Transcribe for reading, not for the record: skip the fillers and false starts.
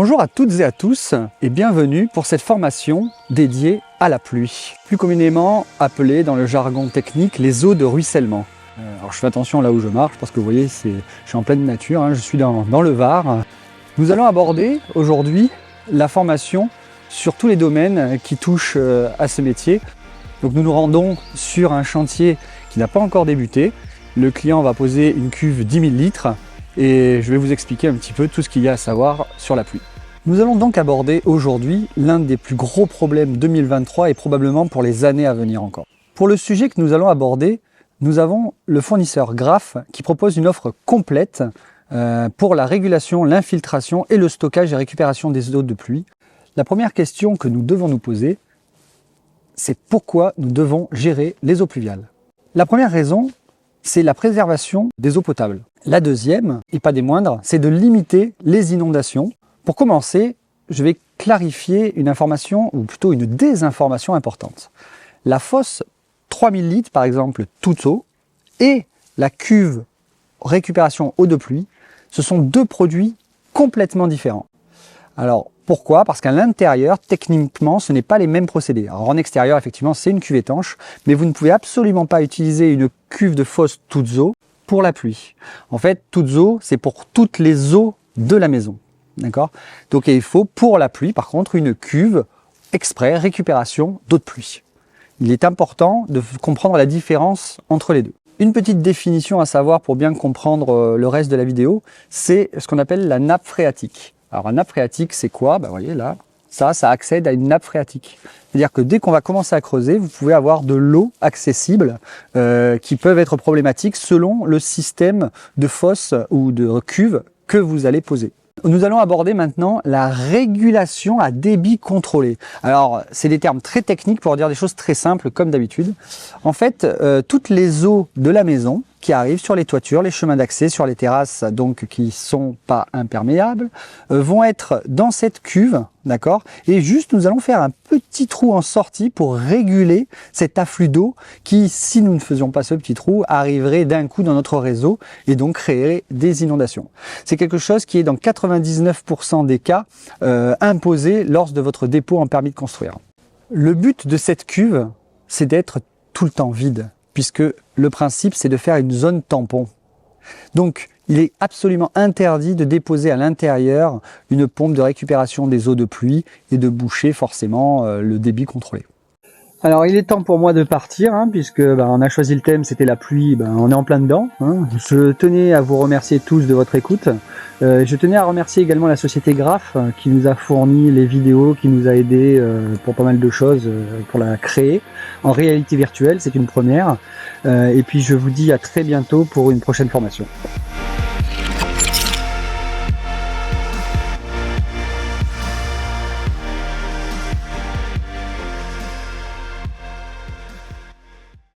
Bonjour à toutes et à tous et bienvenue pour cette formation dédiée à la pluie, plus communément appelée dans le jargon technique les eaux de ruissellement. Alors je fais attention là où je marche parce que vous voyez, je suis en pleine nature, je suis dans le Var. Nous allons aborder aujourd'hui la formation sur tous les domaines qui touchent à ce métier. Donc nous nous rendons sur un chantier qui n'a pas encore débuté. Le client va poser une cuve 10 000 litres et je vais vous expliquer un petit peu tout ce qu'il y a à savoir sur la pluie. Nous allons donc aborder aujourd'hui l'un des plus gros problèmes 2023 et probablement pour les années à venir encore. Pour le sujet que nous allons aborder, nous avons le fournisseur Graf qui propose une offre complète pour la régulation, l'infiltration et le stockage et récupération des eaux de pluie. La première question que nous devons nous poser, c'est pourquoi nous devons gérer les eaux pluviales. La première raison, c'est la préservation des eaux potables. La deuxième, et pas des moindres, c'est de limiter les inondations. Pour commencer, je vais clarifier une information, ou plutôt une désinformation importante. La fosse 3000 litres, par exemple, toute eau, et la cuve récupération eau de pluie, ce sont deux produits complètement différents. Alors, pourquoi? Parce qu'à l'intérieur, techniquement, ce n'est pas les mêmes procédés. Alors, en extérieur, effectivement, c'est une cuve étanche, mais vous ne pouvez absolument pas utiliser une cuve de fosse toutes eaux pour la pluie. En fait, toutes eaux, c'est pour toutes les eaux de la maison. D'accord? Donc, il faut pour la pluie, par contre, une cuve exprès récupération d'eau de pluie. Il est important de comprendre la différence entre les deux. Une petite définition à savoir pour bien comprendre le reste de la vidéo, c'est ce qu'on appelle la nappe phréatique. Alors, une nappe phréatique, c'est quoi? Vous voyez là, ça accède à une nappe phréatique. C'est-à-dire que dès qu'on va commencer à creuser, vous pouvez avoir de l'eau accessible qui peuvent être problématiques selon le système de fosse ou de cuve que vous allez poser. Nous allons aborder maintenant la régulation à débit contrôlé. Alors, c'est des termes très techniques pour dire des choses très simples comme d'habitude. En fait, toutes les eaux de la maison qui arrivent sur les toitures, les chemins d'accès, sur les terrasses, donc qui sont pas imperméables, vont être dans cette cuve, d'accord? Et juste, nous allons faire un petit trou en sortie pour réguler cet afflux d'eau qui, si nous ne faisions pas ce petit trou, arriverait d'un coup dans notre réseau et donc créerait des inondations. C'est quelque chose qui est dans 99% des cas imposé lors de votre dépôt en permis de construire. Le but de cette cuve, c'est d'être tout le temps vide, puisque le principe, c'est de faire une zone tampon. Donc, il est absolument interdit de déposer à l'intérieur une pompe de récupération des eaux de pluie et de boucher forcément le débit contrôlé. Alors, il est temps pour moi de partir, puisque on a choisi le thème, c'était la pluie, on est en plein dedans. Je tenais à vous remercier tous de votre écoute. Je tenais à remercier également la société Graf qui nous a fourni les vidéos, qui nous a aidés pour pas mal de choses pour la créer. En réalité virtuelle, c'est une première. Et puis je vous dis à très bientôt pour une prochaine formation.